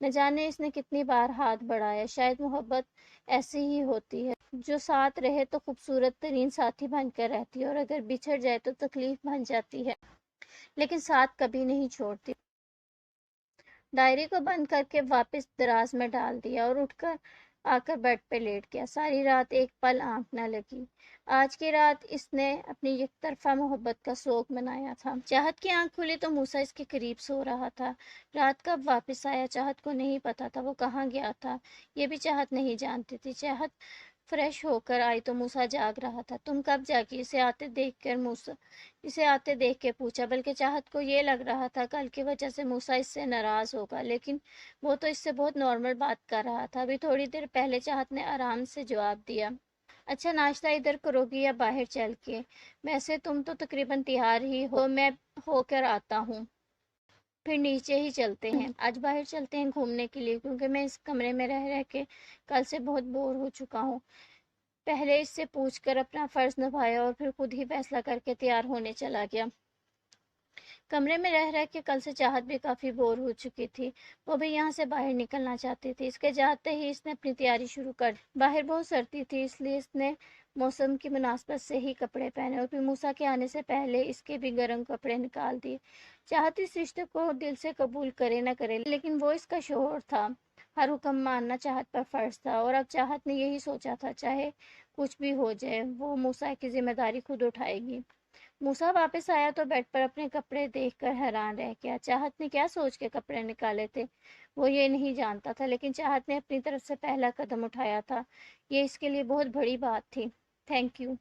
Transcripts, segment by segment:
نہ جانے اس نے کتنی بار ہاتھ بڑھایا۔ شاید محبت ایسی ہی ہوتی ہے، جو ساتھ رہے تو خوبصورت ترین ساتھی بن کر رہتی ہے، اور اگر بچھڑ جائے تو تکلیف بن جاتی ہے، لیکن ساتھ کبھی نہیں چھوڑتی۔ ڈائری کو بند کر کے واپس دراز میں ڈال دیا اور اٹھ کر آ کر بیڈ پہ لیٹ گیا۔ ساری رات ایک پل آنکھ نہ لگی۔ آج کی رات اس نے اپنی یک طرفہ محبت کا سوگ منایا تھا۔ چاہت کی آنکھ کھلی تو موسیٰ اس کے قریب سو رہا تھا۔ رات کب واپس آیا چاہت کو نہیں پتا تھا، وہ کہاں گیا تھا یہ بھی چاہت نہیں جانتی تھی۔ چاہت فریش ہو کر آئی تو موسیٰ جاگ رہا تھا۔ تم کب جاگی؟ اسے آتے دیکھ کے پوچھا، بلکہ چاہت کو یہ لگ رہا تھا کل کی وجہ سے موسیٰ اس سے ناراض ہوگا، لیکن وہ تو اس سے بہت نارمل بات کر رہا تھا۔ ابھی تھوڑی دیر پہلے چاہت نے آرام سے جواب دیا، اچھا ناشتہ ادھر کرو گی یا باہر چل کے؟ ویسے تم تو تقریباً تیار ہی ہو، میں ہو کر آتا ہوں، پھر نیچے ہی چلتے ہیں۔ آج باہر چلتے ہیں گھومنے کے لیے، کیونکہ میں اس کمرے میں رہ رہ کے کل سے بہت بور ہو چکا ہوں۔ پہلے اس سے پوچھ کر اپنا فرض نبھایا اور پھر خود ہی فیصلہ کر کے تیار ہونے چلا گیا۔ کمرے میں رہ رہ کے کل سے چاہت بھی کافی بور ہو چکی تھی، وہ بھی یہاں سے باہر نکلنا چاہتی تھی۔ اس کے جاتے ہی اس نے اپنی تیاری شروع کر دی۔ باہر بہت سردی تھی، اس لیے اس نے موسم کی مناسبت سے ہی کپڑے پہنے اور پھر موسیٰ کے آنے سے پہلے اس کے بھی گرم کپڑے نکال دیے۔ چاہت اس رشتے کو دل سے قبول کرے نہ کرے، لیکن وہ اس کا شوہر تھا، ہر حکم ماننا چاہت پر فرض تھا، اور اب چاہت نے یہی سوچا تھا چاہے کچھ بھی ہو جائے وہ موسیٰ کی ذمہ داری خود اٹھائے گی۔ موسیٰ واپس آیا تو بیڈ پر اپنے کپڑے دیکھ کر حیران رہ گیا۔ چاہت نے کیا سوچ کے کپڑے نکالے تھے وہ یہ نہیں جانتا تھا، لیکن چاہت نے اپنی طرف سے پہلا قدم اٹھایا تھا، یہ اس کے لیے بہت بڑی بات تھی۔ تھینک یو،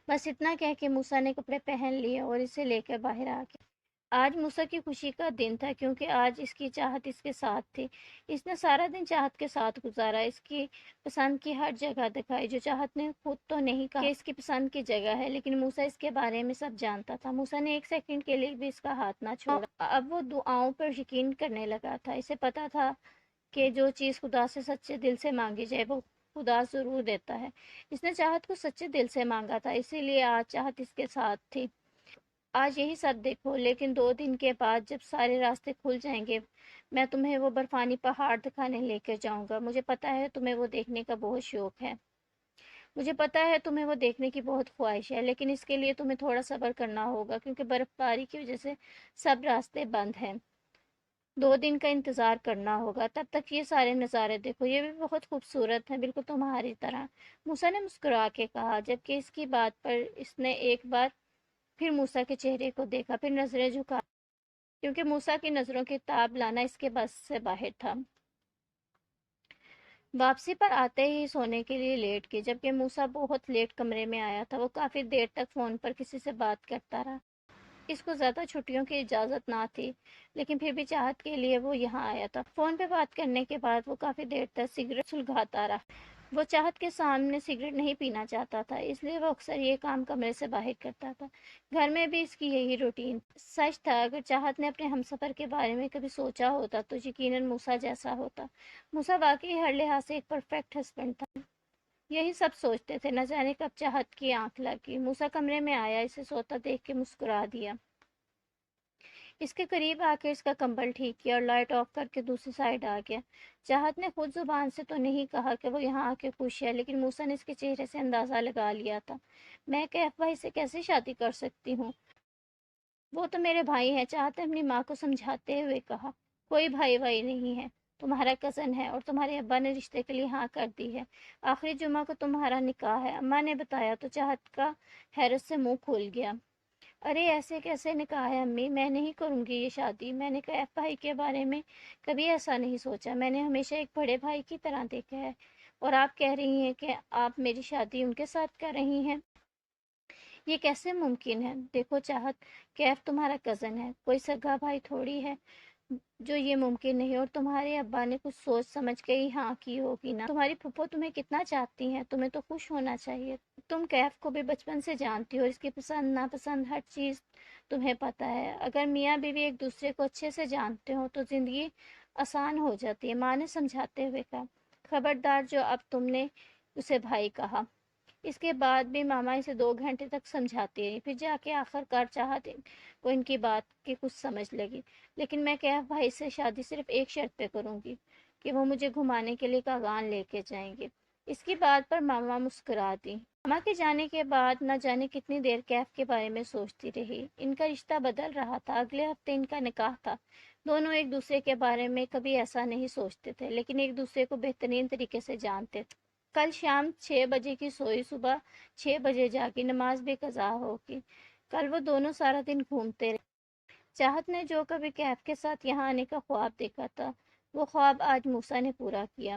بس اتنا کہہ کے موسیٰ نے کپڑے پہن لیے اور اسے لے کر باہر آ گیا۔ آج موسیٰ کی خوشی کا دن تھا، کیونکہ آج اس کی چاہت اس کے ساتھ تھی۔ اس نے سارا دن چاہت کے ساتھ گزارا، اس کی پسند کی ہر جگہ دکھائی، جو چاہت نے خود تو نہیں کہا کہ اس کی پسند کی جگہ ہے، لیکن موسیٰ اس کے بارے میں سب جانتا تھا۔ موسیٰ نے ایک سیکنڈ کے لیے بھی اس کا ہاتھ نہ چھوڑا۔ اب وہ دعاؤں پر یقین کرنے لگا تھا۔ اسے پتا تھا کہ جو چیز خدا سے سچے دل سے مانگی جائے وہ خدا ضرور دیتا ہے۔ اس نے چاہت کو سچے دل سے مانگا تھا، اسی لیے آج چاہت اس کے ساتھ تھی۔ آج یہی سب دیکھو، لیکن 2 دن کے بعد جب سارے راستے کھل جائیں گے میں تمہیں وہ برفانی پہاڑ دکھانے لے کر جاؤں گا۔ مجھے پتا ہے تمہیں وہ دیکھنے کا بہت شوق ہے، مجھے پتا ہے تمہیں وہ دیکھنے کی بہت خواہش ہے، لیکن اس کے لیے تمہیں تھوڑا صبر کرنا ہوگا، کیونکہ برف باری کی وجہ سے سب راستے بند ہیں۔ 2 دن کا انتظار کرنا ہوگا، تب تک یہ سارے نظارے دیکھو، یہ بھی بہت خوبصورت ہیں، بالکل تمہاری طرح، موسیٰ نے مسکرا کے کہا، جبکہ اس کی بات پر اس نے ایک بار پھر موسیٰ کے چہرے کو دیکھا، پھر نظریں جھکا، کیونکہ موسیٰ کی نظروں کی تاب لانا اس کے بس سے باہر تھا۔ واپسی پر آتے ہی سونے کے لیے لیٹ گئی، جبکہ موسیٰ بہت لیٹ کمرے میں آیا تھا۔ وہ کافی دیر تک فون پر کسی سے بات کرتا رہا۔ اس کو زیادہ چھٹیوں کی اجازت نہ تھی، لیکن پھر بھی چاہت کے لیے وہ یہاں آیا تھا۔ فون پہ بات کرنے کے بعد وہ کافی دیر تک سگریٹ سلگاتا رہا۔ وہ چاہت کے سامنے سگریٹ نہیں پینا چاہتا تھا، اس لیے وہ اکثر یہ کام کمرے سے باہر کرتا تھا۔ گھر میں بھی اس کی یہی روٹین۔ سچ تھا، اگر چاہت نے اپنے ہمسفر کے بارے میں کبھی سوچا ہوتا تو یقیناً موسیٰ جیسا ہوتا۔ موسیٰ واقعی ہر لحاظ سے ایک پرفیکٹ ہسبینڈ تھا۔ یہی سب سوچتے تھے، نہ جانے کب چاہت کی آنکھ لگی۔ موسیٰ کمرے میں آیا، اسے سوتا دیکھ کے مسکرا دیا۔ اس کے قریب آ کے اس کا کمبل ٹھیک کیا اور لائٹ آف کر کے دوسری سائڈ آ گیا۔ چاہت نے خود زبان سے تو نہیں کہا کہ وہ یہاں آ کے خوش ہے، لیکن موسیٰ نے اس کے چہرے سے اندازہ لگا لیا تھا۔ میں کیف بھائی سے کیسے شادی کر سکتی ہوں؟ وہ تو میرے بھائی ہیں، چاہت نے اپنی ماں کو سمجھاتے ہوئے کہا۔ کوئی بھائی بھائی نہیں ہے، تمہارا کزن ہے، اور تمہارے ابا نے رشتے کے لیے ہاں کر دی ہے۔ آخری جمعہ کو تمہارا نکاح ہے، اماں نے بتایا تو چاہت کا حیرت سے منہ کھل گیا۔ ارے ایسے کیسے نکاح ہے امی، میں نہیں کروں گی یہ شادی۔ میں نے کیف بھائی کے بارے میں کبھی ایسا نہیں سوچا، میں نے ہمیشہ ایک بڑے بھائی کی طرح دیکھا ہے، اور آپ کہہ رہی ہیں کہ آپ میری شادی ان کے ساتھ کر رہی ہیں؟ یہ کیسے ممکن ہے؟ دیکھو چاہت، کیف تمہارا کزن ہے، کوئی سگا بھائی تھوڑی ہے جو یہ ممکن نہیں، اور تمہارے ابا نے کچھ سوچ سمجھ کے ہی ہاں کی ہوگی نا۔ تمہاری پھپھو تمہیں کتنا چاہتی ہیں، تمہیں تو خوش ہونا چاہیے۔ تم کیف کو بھی بچپن سے جانتی ہو، اس کی پسند ناپسند ہر چیز تمہیں پتہ ہے۔ اگر میاں بیوی ایک دوسرے کو اچھے سے جانتے ہوں تو زندگی آسان ہو جاتی ہے، ماں نے سمجھاتے ہوئے کہا۔ خبردار، جو اب تم نے اسے بھائی کہا۔ اس کے بعد بھی ماما اسے 2 گھنٹے تک سمجھاتی رہی، پھر جا کے آخر کار چاہت کو ان کی بات کی کچھ سمجھ لگی۔ لیکن میں کیف بھائی سے شادی صرف ایک شرط پہ کروں گی کہ وہ مجھے گھمانے کے لیے کاغان لے کے جائیں گے۔ اس کی بات پر ماما مسکرا دی۔ ماما کے جانے کے بعد نہ جانے کتنی دیر کیف کے بارے میں سوچتی رہی۔ ان کا رشتہ بدل رہا تھا، اگلے ہفتے ان کا نکاح تھا۔ دونوں ایک دوسرے کے بارے میں کبھی ایسا نہیں سوچتے تھے، لیکن ایک دوسرے کو بہترین طریقے سے جانتے تھے۔ کل شام 6 بجے کی سوئی صبح 6 بجے جاگی، نماز بھی قضا ہوگی۔ کل وہ دونوں سارا دن گھومتے رہے۔ چاہت نے جو کبھی کیف کے ساتھ یہاں آنے کا خواب دیکھا تھا، وہ خواب آج موسیٰ نے پورا کیا۔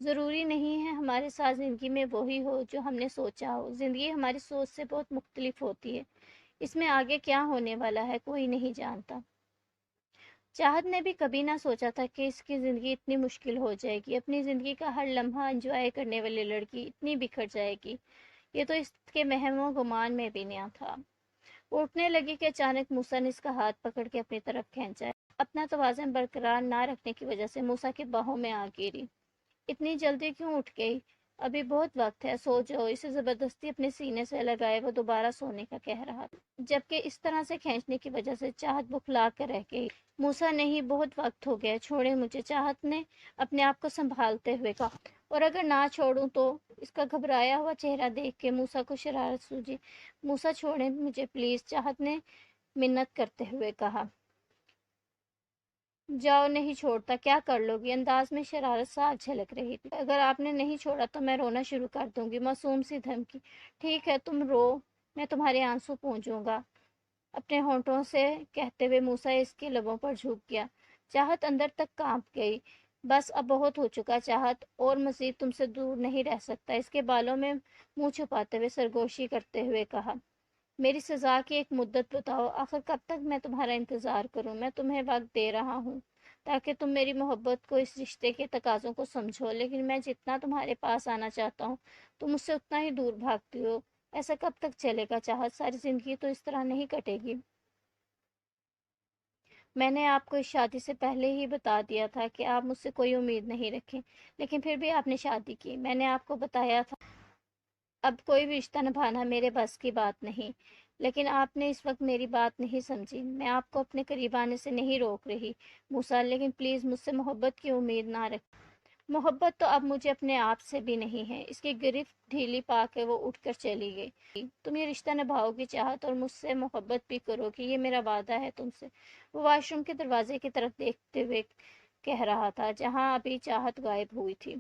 ضروری نہیں ہے ہمارے ساتھ زندگی میں وہی ہو جو ہم نے سوچا ہو۔ زندگی ہماری سوچ سے بہت مختلف ہوتی ہے۔ اس میں آگے کیا ہونے والا ہے کوئی نہیں جانتا۔ چاہت نے بھی کبھی نہ سوچا تھا کہ اس کی زندگی اتنی مشکل ہو جائے گی، اپنی زندگی کا ہر لمحہ انجوائے کرنے والی لڑکی اتنی بکھر جائے گی۔ یہ تو اس کے وہم و گمان میں بھی نہ تھا۔ وہ اٹھنے لگی کہ اچانک موسیٰ نے اس کا ہاتھ پکڑ کے اپنی طرف کھینچا۔ اپنا توازن برقرار نہ رکھنے کی وجہ سے موسیٰ کی باہوں میں آ گری۔ اتنی جلدی کیوں اٹھ گئی؟ ابھی بہت وقت ہے، سو جاؤ۔ اسے زبردستی اپنے سینے سے لگائے وہ دوبارہ سونے کا کہہ رہا تھا، جبکہ اس طرح سے کھینچنے کی وجہ سے چاہت بکھلا کر رہ گئی۔ موسیٰ نہیں، بہت وقت ہو گیا، چھوڑے مجھے، چاہت نے اپنے آپ کو سنبھالتے ہوئے کہا۔ اور اگر نہ چھوڑوں تو؟ اس کا گھبرایا ہوا چہرہ دیکھ کے موسیٰ کو شرارت سوجی۔ موسیٰ چھوڑیں مجھے پلیز، چاہت نے منت کرتے ہوئے کہا۔ جاؤ، نہیں چھوڑتا، کیا کر لو گی؟ انداز میں شرارت صاف جھلک رہی تھی۔ اگر آپ نے نہیں چھوڑا تو میں رونا شروع کر دوں گی۔ معصوم سی دھمکی۔ ٹھیک ہے، تم رو، میں تمہارے آنسو پونچھوں گا، اپنے ہونٹوں سے کہتے ہوئے موسیٰ اس کے لبوں پر جھک گیا۔ چاہت اندر تک کانپ گئی۔ بس اب بہت ہو چکا چاہت، اور مزید تم سے دور نہیں رہ سکتا۔ اس کے بالوں میں منہ چھپاتے ہوئے سرگوشی کرتے ہوئے کہا۔ میری سزا کی ایک مدت بتاؤ، آخر کب تک میں تمہارا انتظار کروں؟ میں تمہیں وقت دے رہا ہوں تاکہ تم میری محبت کو، اس رشتے کے تقاضوں کو سمجھو، لیکن میں جتنا تمہارے پاس آنا چاہتا ہوں تم مجھ سے اتنا ہی دور بھاگتی ہو۔ ایسا کب تک چلے گا چاہت؟ ساری زندگی تو اس طرح نہیں کٹے گی۔ میں نے آپ کو اس شادی سے پہلے ہی بتا دیا تھا کہ آپ مجھ سے کوئی امید نہیں رکھیں، لیکن پھر بھی آپ نے شادی کی۔ میں نے آپ کو بتایا تھا اب کوئی بھی رشتہ نبھانا میرے بس کی بات نہیں، لیکن آپ نے اس وقت میری بات نہیں سمجھی۔ میں آپ کو اپنے قریب آنے سے نہیں روک رہی موسیٰ، لیکن پلیز مجھ سے محبت کی امید نہ رکھ۔ محبت تو اب مجھے اپنے آپ سے بھی نہیں ہے۔ اس کی گرفت ڈھیلی پا کے وہ اٹھ کر چلی گئی۔ تم یہ رشتہ نبھاؤ گی چاہت، اور مجھ سے محبت بھی کرو گی، یہ میرا وعدہ ہے تم سے۔ وہ واش روم کے دروازے کی طرف دیکھتے ہوئے کہہ رہا تھا، جہاں ابھی چاہت غائب ہوئی تھی۔